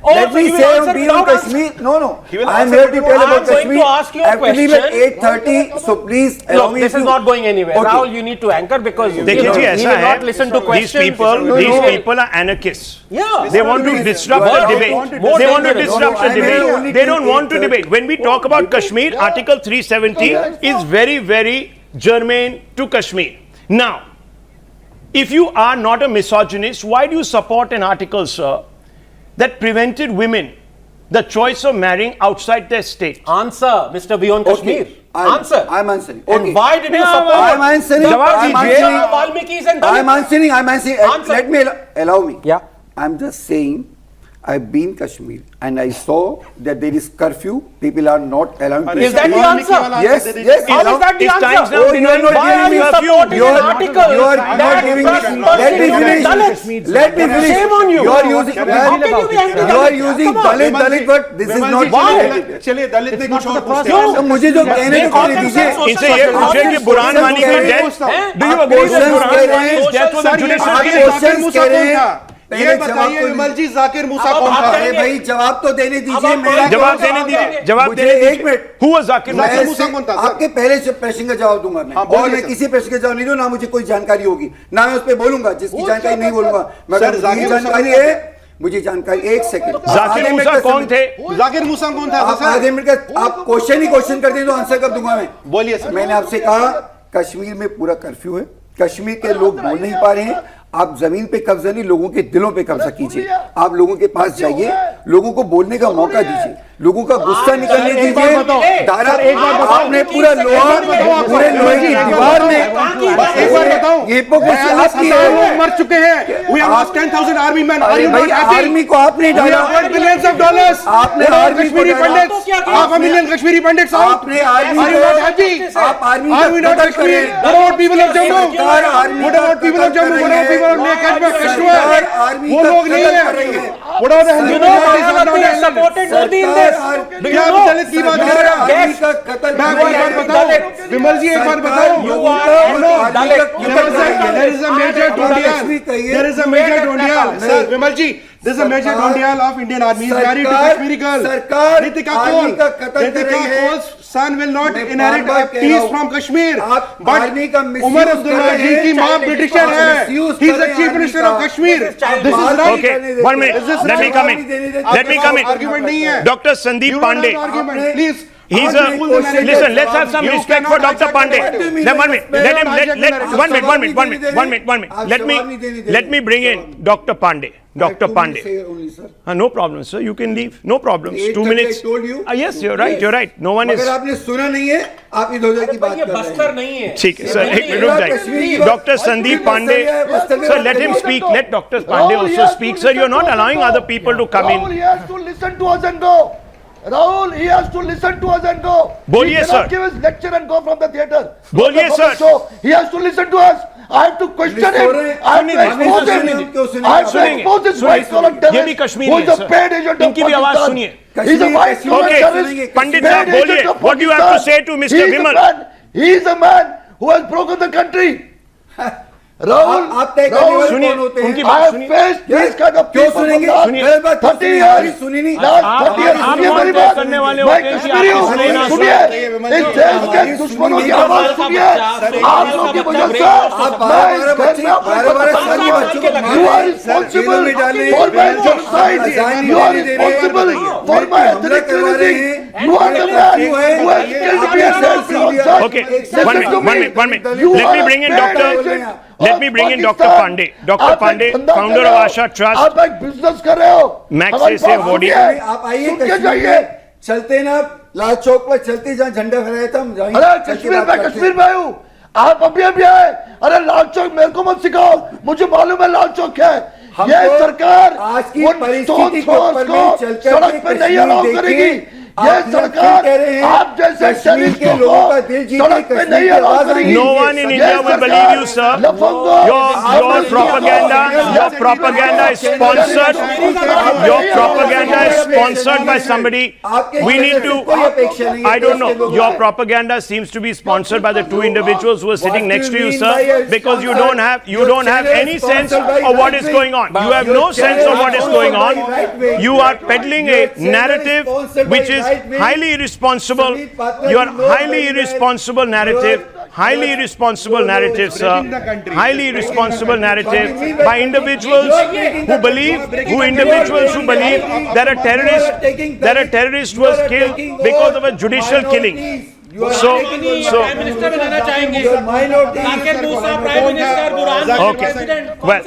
G: Oh,
B: Let
G: so
B: me
G: you will
B: say
G: answer
B: beyond
G: without
B: Kashmir. No.
D: He will
B: I am
D: answer
B: here
D: what
B: to
D: you
B: tell
D: want.
B: about
G: I'm going
B: Kashmir.
G: to ask you a
B: I have to leave at
G: question.
B: 8:30. So please allow
G: Look,
B: me
G: this
B: to.
G: is not going anywhere.
B: Okay.
G: Rahul, you need to anchor because you
A: देखिए जी,
G: he
A: ऐसा
G: will
A: है,
G: not listen to questions.
A: these people are anarchists.
G: Yeah.
A: They want to disrupt the
B: They
A: debate.
B: want to
A: They want to
G: disrupt-
A: disrupt the
B: No, I may
A: debate.
B: only
A: They don't
B: take
A: want to
B: 8:30.
A: debate. When we talk about Kashmir, Article 370 is very, very germane to Kashmir. Now, if you are not a misogynist, why do you support an article, sir, that prevented women the choice of marrying outside their state?
G: Answer, Mr. Beyond Kashmir.
B: Okay. Answer.
G: Answer.
B: I'm answering.
G: And
B: Okay.
G: why did you
A: Yeah,
G: support?
B: I'm answering.
A: Jawab
B: I'm
A: dijiye.
B: answering.
G: Valmikis and
B: I'm
G: Dalits.
B: answering.
G: Answer.
B: Let me allow me.
G: Yeah.
B: I'm just saying, I've been Kashmir and I saw that there is curfew. People are not allowed to
G: Is that the
B: speak.
G: answer?
B: Yes.
G: How is that the
A: It's
G: answer?
A: Times Now
B: Oh, you are not
G: Why are
B: giving
G: you
B: me
G: supporting
B: You
G: an
B: are
G: article
B: you are
G: that
B: not giving me.
G: persecutes
B: Let me finish.
G: Dalits?
B: Let me finish.
G: Shame on you.
B: You are using.
G: How can you be anti-Dalit?
B: You are using
G: Come on.
B: Dalit word. This is not.
D: चलिए दलित ने कुछ और पूछते
C: It's
D: हैं
B: तो मुझे जो कहने
G: They
B: को
G: call
B: कहने
G: themselves
B: दीजिए.
A: इनसे ये पूछे कि बुरहान वानी की death, do you agree that
B: questions
A: Burhan
B: कह रहे
A: वानी
B: हैं?
A: death was a
D: सर, ये
A: judicial
B: आप
A: killing?
B: questions
D: मूसा
B: कह रहे
D: कौन
B: हैं?
D: था?
B: पहले
D: ये
B: जवाब
D: बताइए
B: तो
D: विमल जी जाकिर मूसा
G: अब
D: कौन
G: आप
D: था?
G: कहेंगे-
B: अरे भाई जवाब तो देने दीजिए.
G: आप
B: मेरा
A: जवाब
G: कौन
A: देने
G: सा
A: दीजिए.
G: जवाब
A: जवाब
B: मुझे
A: देने
B: एक
A: दीजिए.
B: मिनट.
A: Who was Zakir
B: मैं
A: Naik?
D: मूसा कौन था, सर?
B: आपके पहले से प्रश्न का जवाब दूंगा मैं.
D: हाँ,
B: और
D: बोलिए
B: मैं
D: सर.
B: किसी प्रश्न का जवाब नहीं दूं ना मुझे कोई जानकारी होगी ना मैं उस पर बोलूंगा जिसकी जानकारी नहीं बोलूंगा.
D: सर,
B: मगर
D: जाकिर
B: मुझे
D: मूसा
B: जानकारी
D: कौन
B: है. मुझे जानकारी. एक सेकंड.
A: जाकिर मूसा कौन थे?
D: जाकिर मूसा कौन था
B: आप
D: सर?
B: आधे मिनट का आप क्वेश्चन करते हैं तो आंसर कब दूंगा मैं.
D: बोलिए सर.
B: मैंने आपसे कहा कश्मीर में पूरा कर्फ्यू है. कश्मीर के लोग बोल नहीं पा रहे हैं. आप जमीन पे कब्जा नहीं लोगों के दिलों पे कब्जा कीजिए. आप लोगों के पास जाइए लोगों को बोलने का मौका दीजिए. लोगों का गुस्सा निकलने
D: एक बार
B: दीजिए.
D: बताओ.
B: दारा
D: सर, एक बार बताओ.
B: आपने पूरा लोहा पूरे लोहे की दीवार में
D: एक बार बताओ.
B: ये हिपोक्रेसी आपकी
D: हजार लोग
B: है.
D: मर चुके हैं. We have lost 10,000 army men. Are
B: अरे
D: you
B: भाई
D: not happy?
B: आर्मी को आपने
D: We
B: डाला.
D: have got billions of dollars.
B: आपने
D: What about
B: आर्मी को
D: Kashmiri
B: डाला.
D: pandits? Half a million Kashmiri pandits out.
B: आपने आर्मी
D: Are you
B: को-
D: not happy?
B: आप आर्मी
D: Are we not
B: कत्ल
D: Kashmir?
B: करें.
D: What about people of Jammu?
B: सरकार army
D: What about people of Jammu? What about people of Kashmir?
B: सरकार army
D: वो
B: का
D: लोग नहीं
B: कत्ल कर रही
D: है.
B: है.
D: What about the
G: You
D: Hindu
G: know,
D: communities are not
G: Mayanati has
D: Muslims?
G: supported Modi in this. Do you
D: क्या
G: know?
D: दलित की बात कर रहे हैं?
B: आर्मी का कत्ल
D: मैं
B: कर
D: एक
B: रही
D: बार
B: है.
D: बताऊं विमल जी एक बार बताऊं there is a major Dondial. There is a major Dondial. Sir, Vimal ji, there is a major Dondial of Indian Army. He is married to Kashmiri girl.
B: सरकार
D: Ritika
B: आर्मी का
D: Kaul.
B: कत्ल कर रही है.
D: Kaul's son will not
B: मैं
D: inherit
B: बार-बार
D: a
B: कह रहा
D: piece
B: हूं.
D: from Kashmir.
B: आप
D: But
B: आर्मी का misuse
D: Umar
B: कर
D: Abdullah
B: रहे
D: जी
B: हैं.
D: की माँ Britisher है.
B: misuse
D: He is
B: कर
D: the
B: रहे हैं
D: chief
B: आर्मी
D: minister
B: का.
D: of Kashmir. This is
B: बात
D: right.
A: Okay, 1 minute.
D: Is this
A: Let me
D: right?
A: come in. Let me come in.
D: Argument नहीं है.
A: Dr. Sandeep
D: You don't have
A: Pandey.
D: argument. Please.
A: He's
D: Argue
A: a
D: full the narrative.
A: listen. Let's have some
D: You
A: respect
D: cannot
A: for Dr.
D: hijack the
A: Pandey.
D: narrative.
A: Then 1 minute. Let him. Let 1 minute. 1 minute. 1 minute. 1 minute. 1 minute.
B: आप
A: Let
B: जवाब नहीं देने
A: me. Let me bring in Dr. Pandey. Dr. Pandey.
B: Only, sir.
A: No problem, sir. You can leave. No problems. 2
B: 8:30
A: minutes.
B: I told you.
A: Yes, you're right. You're right. No one is.
B: मगर आपने सुना नहीं है. आप इधर उधर की बात
G: ये
B: कर रहे
G: बस्तर
B: हैं.
G: नहीं है.
A: ठीक है सर एक मिनट रुक जाइए doctor Sandeep Pandey sir let him speak let doctor Pandey also speak sir you're not allowing other people to come
H: Rahul,
A: in
H: he has to listen to us and go. Rahul, he has to listen to us and go.
A: बोलिए
H: He cannot
A: sir.
H: give his lecture and go from the theater.
A: बोलिए
H: From the
A: sir.
H: show. He has to listen to us I have to question him. I have to expose him. I have to expose this white collar
A: ये भी
H: terrorist
A: Kashmiri
H: who is
A: है,
H: a
A: sir.
H: paid agent of
A: इनकी भी आवाज
H: Pakistan.
A: सुनिए.
H: He's a white collar
A: Okay,
H: terrorist.
A: Pandit
H: paid
A: साहब,
H: agent
A: बोलिए.
H: of
A: What do you have to
H: Pakistan.
A: say to Mr.
H: He is a
A: Vimal?
H: man- He is a man who has broken the country. Rahul,
B: आप तय करने वाले
A: सुनिए,
B: कौन होते हैं?
A: उनकी
H: I
A: बात
H: have
A: सुनिए.
H: faced this kind of
B: क्यों
H: people for
B: सुनेंगे?
H: last
A: सुनिए.
B: गलत बात
H: 30
B: हमारी
H: years.
B: सुनी नहीं.
H: Last
A: आप
H: 30 years
A: आप
H: सुनिए
A: वहाँ
H: मेरी
A: तय
H: बात.
A: करने वाले
H: मैं
A: होते हैं कि
H: कश्मीरी
A: आप
H: हूँ.
A: सुनिए ना
H: सुनिए.
A: सुनिए.
H: इस देश के दुश्मनों की आवाज सुनिए. आप लोगों की वजह से
B: आप
H: मैं इस
B: 12
H: घर
B: बच्चे
H: में आपको
B: 12 साल के बच्चों को मार
H: You are
B: रहे हैं.
H: responsible
B: जेलों में डाल रहे हैं.
H: for my genocide.
B: आजादी
H: You are
B: नहीं दे रहे हैं.
H: responsible for my
B: हमला
H: ethnic
B: करवा रहे
H: cleansing.
B: हैं.
H: You are the man
B: क्यों
H: who
B: है?
H: has killed
B: आप
H: yourself.
B: ये
A: Okay,
H: Listen
A: one
H: to
A: minute,
H: me.
A: one minute, one minute.
H: You
A: Let me
H: are
A: bring in
H: a paid
A: Dr.
H: agent
A: Let me bring in Dr.
H: Pakistan.
A: Pandey. Dr.
H: आप एक
A: Pandey,
H: धंधा कर
A: founder
H: रहे
A: of
H: हो.
A: Asha Trust.
H: आप एक business कर रहे हो.
A: Max
H: हमारी
A: से
H: बात
A: awardee.
H: सुनिए.
B: आप आइए
H: सुन के
B: कश्मीर
H: जाइए.
B: में. चलते ना लाल चौक पर चलते जहाँ झंडा फहराया था हम जाएंगे.
H: अरे
B: चल के
H: कश्मीर
B: बात
H: में
B: करते
H: कश्मीर
B: हैं.
H: में हूँ. आप अभी आए. अरे लाल चौक मेरे को मत सिखाओ. मुझे मालूम है लाल चौक क्या है.
B: हमको
H: ये सरकार
B: आज की
H: उन
B: परिस्थिति के
H: स्टोन
B: ऊपर
H: को
B: में चलकर
H: सड़क
B: के
H: पे नहीं
B: कश्मीर
H: अलाउ
B: देखें.
H: करेगी.
B: आप
H: ये
B: लोग
H: सरकार
B: फिर कह रहे हैं,
H: आप जैसे
B: कश्मीर के
H: टेररिस्टों
B: लोगों का
H: को
B: दिल जीते,
H: सड़क पे
B: कश्मीर
H: नहीं
B: की
H: अलाउ
B: आवाज
H: करेगी.
A: No one in
H: ये
A: India will
H: सरकार
A: believe you, sir.
H: लफंगों,
A: Your propaganda is sponsored. Your propaganda is sponsored by somebody. We need to. I don't know. Your propaganda seems to be sponsored by the two individuals who are sitting next to you, sir. Because you don't have any sense of what is going on. You have no sense of what is going on. You are peddling a narrative which is highly irresponsible. You are highly irresponsible narrative. Highly irresponsible narrative, sir. Highly irresponsible narrative by individuals who believe that a terrorist was killed because of a judicial killing. So
I: prime minister बनाना चाहेंगे ताकि दूसरा prime minister Burhan
A: okay. Well,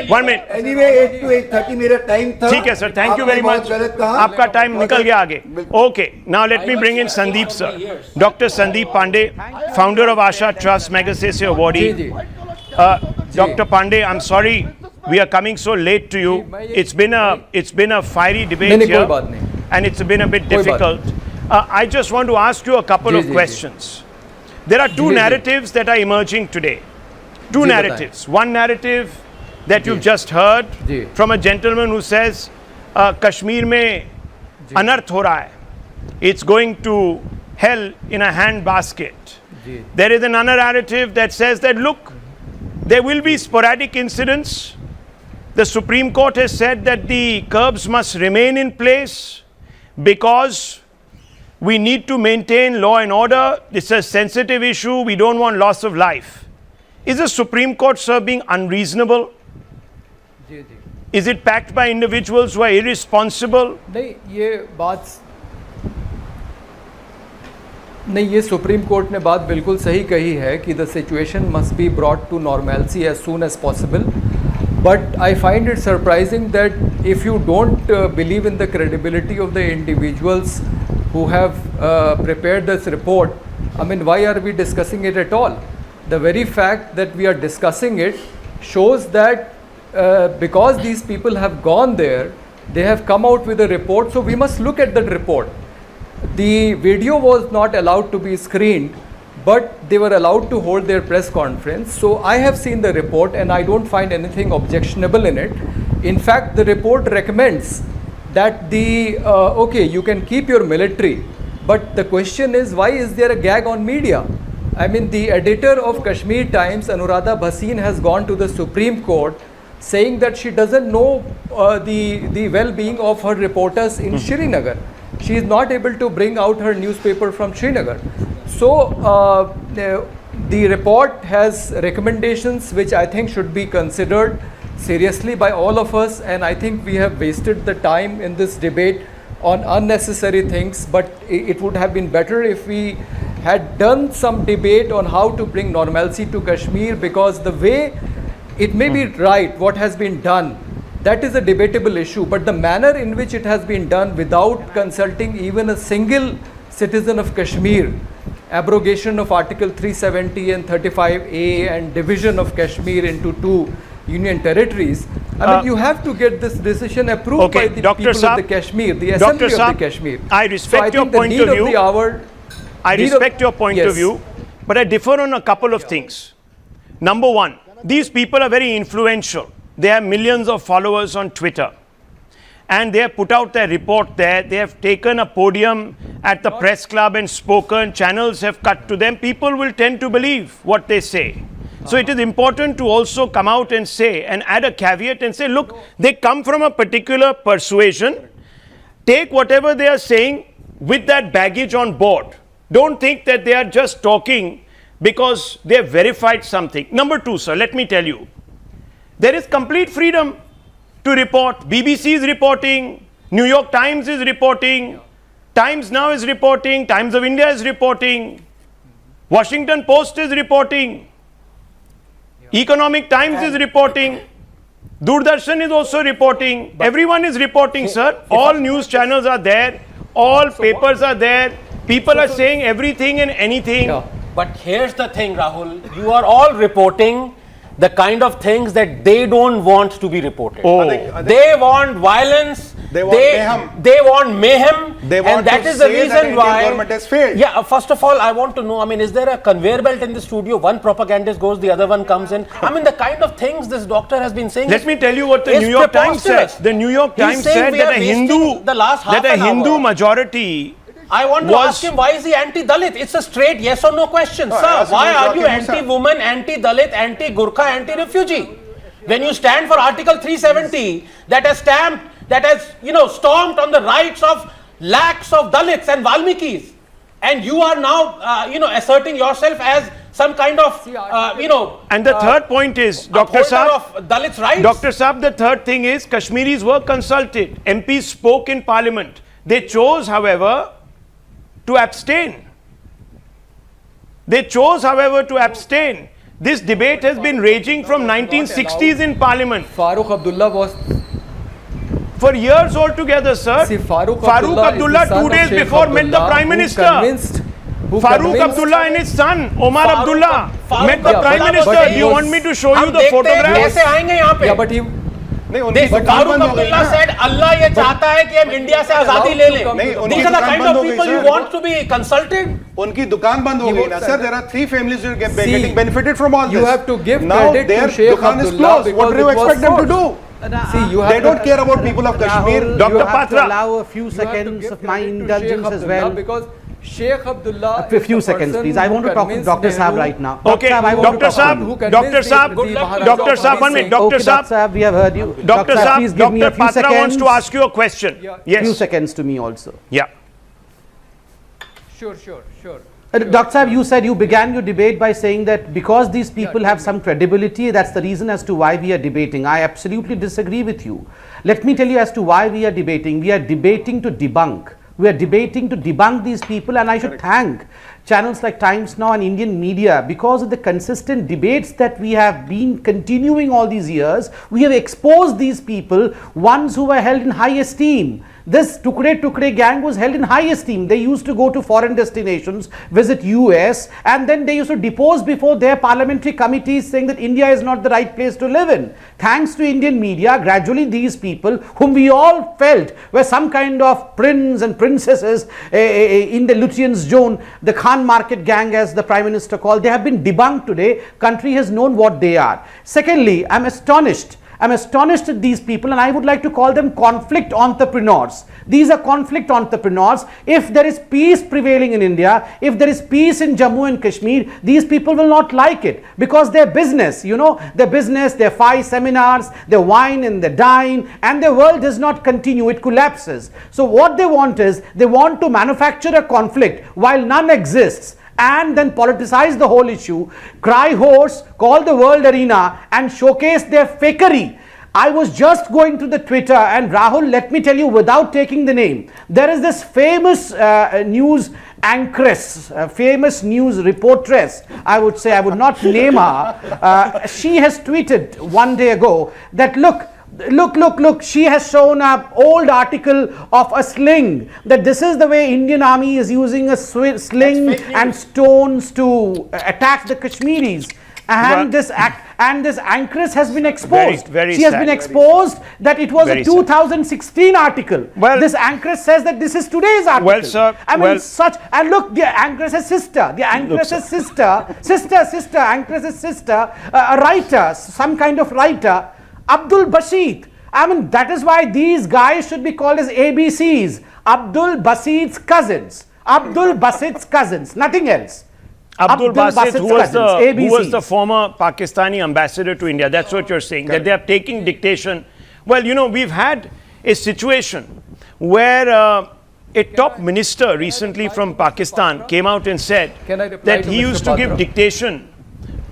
A: 1 minute.
B: Anyway, 8 to 8:30 मेरा time था.
A: ठीक है sir, thank you very much. आपका time निकल गया आगे. Okay, now let me bring in Sandeep sir. Doctor Sandeep Pandey, founder of Asha trust, Magsaysay awardee. Doctor Pandey, I am sorry we are coming so late to you. It's been a fiery debate here, and it's been a bit difficult. I just want to ask you a couple of questions. There are two narratives that are emerging today. Two narratives. One narrative that you've just heard from a gentleman who says Kashmir mein anarth ho raha hai. It's going to hell in a hand basket. There is another narrative that says that look, there will be sporadic incidents. The Supreme Court has said that the curbs must remain in place because we need to maintain law and order. It's a sensitive issue. We don't want loss of life. Is the Supreme Court, sir, being unreasonable? Is it backed by individuals who are irresponsible?
J: नहीं, ये supreme court ने बात बिल्कुल सही कही है कि the situation must be brought to normality as soon as possible. But I find it surprising that if you don't believe in the credibility of the individuals who have prepared this report, I mean, why are we discussing it at all? The very fact that we are discussing it shows that because these people have gone there, they have come out with a report, so we must look at that report. The video was not allowed to be screened, but they were allowed to hold their press conference. So I have seen the report and I don't find anything objectionable in it. In fact, the report recommends that okay, you can keep your military, but the question is, why is there a gag on media? I mean, the editor of Kashmir Times, Anuradha Bhasin, has gone to the Supreme Court saying that she doesn't know the well-being of her reporters in Srinagar. She is not able to bring out her newspaper from Srinagar. So the report has recommendations which I think should be considered seriously by all of us, and I think we have wasted the time in this debate on unnecessary things, but it would have been better if we had done some debate on how to bring normalcy to Kashmir, because the way it may be right what has been done, that is a debatable issue, but the manner in which it has been done without consulting even a single citizen of Kashmir, abrogation of Article 370 and 35A and division of Kashmir into two union territories. I mean, you have to get this decision approved by the people of the Kashmir, the assembly of the Kashmir.
A: I respect your point of view. I respect your point of view, but I differ on a couple of things. Number one, these people are very influential. They have millions of followers on Twitter. And they have put out their report there. They have taken a podium at the press club and spoken. Channels have cut to them. People will tend to believe what they say. So it is important to also come out and say, and add a caveat and say, look, they come from a particular persuasion. Take whatever they are saying with that baggage on board. Don't think that they are just talking because they have verified something. Number two, sir, let me tell you, there is complete freedom to report. BBC is reporting, New York Times is reporting, Times Now is reporting, Times of India is reporting, Washington Post is reporting, Economic Times is reporting, Doordarshan is also reporting, everyone is reporting, sir. All news channels are there, all papers are there, people are saying everything and anything.
G: But here's the thing, Rahul, you are all reporting the kind of things that they don't want to be reported. They want violence, they want mayhem, and that is the reason why government has failed. Yeah, first of all, I want to know, I mean, is there a conveyor belt in the studio? One propagandist goes, the other one comes in. I mean, the kind of things this doctor has been saying.
A: Let me tell you what the New York Times said. The New York Times said that a Hindu majority.
G: I want to ask him, why is he anti-Dalit? It's a straight yes or no question. Sir, why are you anti-woman, anti-Dalit, anti-Gurkha, anti-refugee? When you stand for Article 370 that has stormed on the rights of lakhs of Dalits and Valmikis, and you are now, asserting yourself as some kind of,
A: And the third point is, Dr. Saab,
G: of Dalits' rights.
A: Dr. Saab, the third thing is, Kashmiris were consulted. MPs spoke in Parliament. They chose, however, to abstain. They chose, however, to abstain. This debate has been raging from 1960s in Parliament.
J: Farooq Abdullah was...
A: For years altogether, sir.
J: See, Farooq
A: Abdullah 2 days before met the Prime Minister. Farooq Abdullah and his son, Omar Abdullah, met the Prime Minister. Do you want me to show you the photograph?
J: Yeah, but he...
G: Farooq Abdullah said, Allah ye chahta hai ki hum India se azadi le le. These are the kind of people you want to be consulted.
D: उनकी दुकान बंद हो गई ना sir. There are 3 families who are getting benefited from all this.
J: You have to give
D: now
J: credit
D: their
J: to Sheikh
D: dukaan is
J: Abdullah.
D: closed. What do you expect them to do?
J: See, you have
D: they don't care about people of Kashmir.
C: Dr. Patra, allow a few seconds of my indulgence as well.
J: Because Sheikh Abdullah,
C: a few seconds, please. I want to talk to Dr. Saab right now.
A: Okay, Dr. Saab, 1 minute. Dr.
C: Saab, we have heard you.
A: Dr. Saab,
C: please give me a
A: Dr.
C: few
A: Patra
C: seconds.
A: wants to ask you a question. Yes.
C: Few seconds to me also.
A: Yeah.
J: Sure.
C: Dr. Saab, you said you began your debate by saying that because these people have some credibility, that's the reason as to why we are debating. I absolutely disagree with you. Let me tell you as to why we are debating. We are debating to debunk. We are debating to debunk these people, and I should thank channels like Times Now and Indian media because of the consistent debates that we have been continuing all these years. We have exposed these people, ones who were held in high esteem. This Tukde gang was held in high esteem. They used to go to foreign destinations, visit US, and then they used to depose before their parliamentary committees saying that India is not the right place to live in. Thanks to Indian media, gradually these people, whom we all felt were some kind of prince and princesses in the Lutyens' zone, the Khan Market gang as the Prime Minister called, they have been debunked today. Country has known what they are. Secondly, I'm astonished at these people, and I would like to call them conflict entrepreneurs. These are conflict entrepreneurs. If there is peace prevailing in India, if there is peace in Jammu and Kashmir, these people will not like it because their business, their business, their 5 seminars, their wine and their dine, and their world does not continue, it collapses. So what they want is, they want to manufacture a conflict while none exists, and then politicize the whole issue, cry hoarse, call the world arena, and showcase their fakery. I was just going to the Twitter, and Rahul, let me tell you, without taking the name, there is this famous news anchoress, famous news reportress, I would say, I would not name her. She has tweeted one day ago that look, she has shown an old article of a sling, that this is the way Indian army is using a sling and stones to attack the Kashmiris. And this anchoress has been exposed.
A: Very
C: she has
A: sad.
C: been exposed that it was
A: Very
C: a 2016 article.
A: Well,
C: this anchoress says that this is today's article.
A: Well, sir,
C: I mean, and look, the anchoress's sister, a writer, some kind of writer, Abdul Basit. I mean, that is why these guys should be called as ABCs. Abdul Basit's cousins. Abdul Basit's cousins, nothing else.
A: Abdul Basit, who was
C: ABCs.
A: the former Pakistani ambassador to India. That's what you're saying, that they are taking dictation. Well, you know, we've had a situation where a top minister recently from Pakistan came out and said that he used to give dictation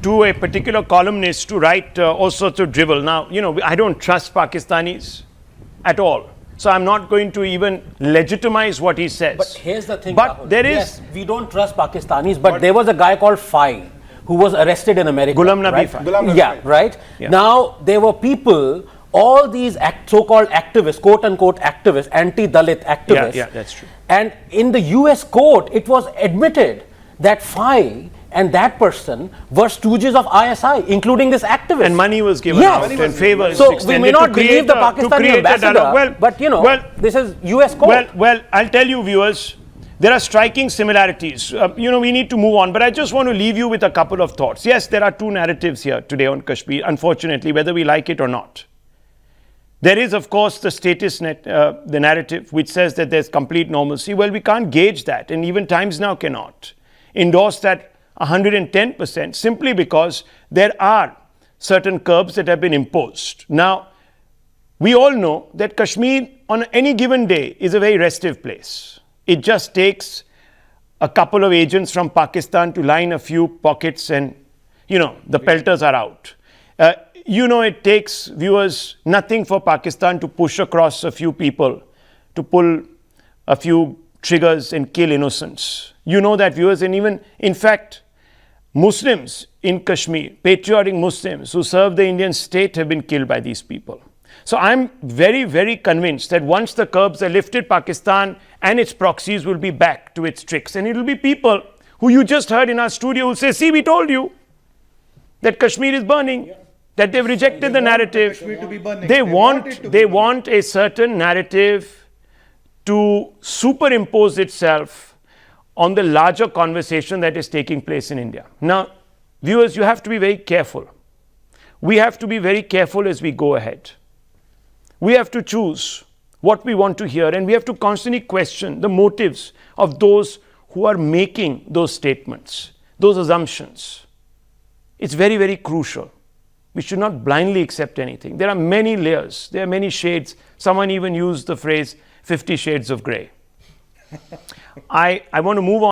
A: to a particular columnist to write all sorts of drivel. Now, you know, I don't trust Pakistanis at all. So I'm not going to even legitimize what he says.
G: But here's the thing,
A: but
G: Rahul.
A: there is...
G: Yes, we don't trust Pakistanis, but there was a guy called Fai who was arrested in America.
A: Ghulam Nabi
G: right?
A: Fai.
G: Yeah, right? Yeah. Now, there were people, all these so-called activists, quote-unquote activists, anti-Dalit activists.
A: Yeah, that's true.
G: And in the US court, it was admitted that Fai and that person were stooges of ISI, including this activist.
A: And money was given out and favors
G: so
A: extended
G: we may not
A: to create
G: believe the Pakistani ambassador, but you know, this is US court.
A: Well, I'll tell you, viewers, there are striking similarities. You know, we need to move on, but I just want to leave you with a couple of thoughts. Yes, there are two narratives here today on Kashmir, unfortunately, whether we like it or not. There is, of course, the narrative which says that there's complete normalcy. Well, we can't gauge that, and even Times Now cannot endorse that 110% simply because there are certain curbs that have been imposed. Now, we all know that Kashmir on any given day is a very restive place. It just takes a couple of agents from Pakistan to line a few pockets and, you know, the pelters are out. You know, it takes, viewers, nothing for Pakistan to push across a few people, to pull a few triggers and kill innocents. You know that, viewers, and even, in fact, Muslims in Kashmir, patriotic Muslims who serve the Indian state have been killed by these people. So I'm very, very convinced that once the curbs are lifted, Pakistan and its proxies will be back to its tricks. And it will be people who you just heard in our studio who say, see, we told you that Kashmir is burning, that they've rejected the narrative. They want a certain narrative to superimpose itself on the larger conversation that is taking place in India. Now, viewers, you have to be very careful. We have to be very careful as we go ahead. We have to choose what we want to hear, and we have to constantly question the motives of those who are making those statements, those assumptions. It's very, very crucial. We should not blindly accept anything. There are many layers. There are many shades. Someone even used the phrase 50 shades of grey. I want to move on.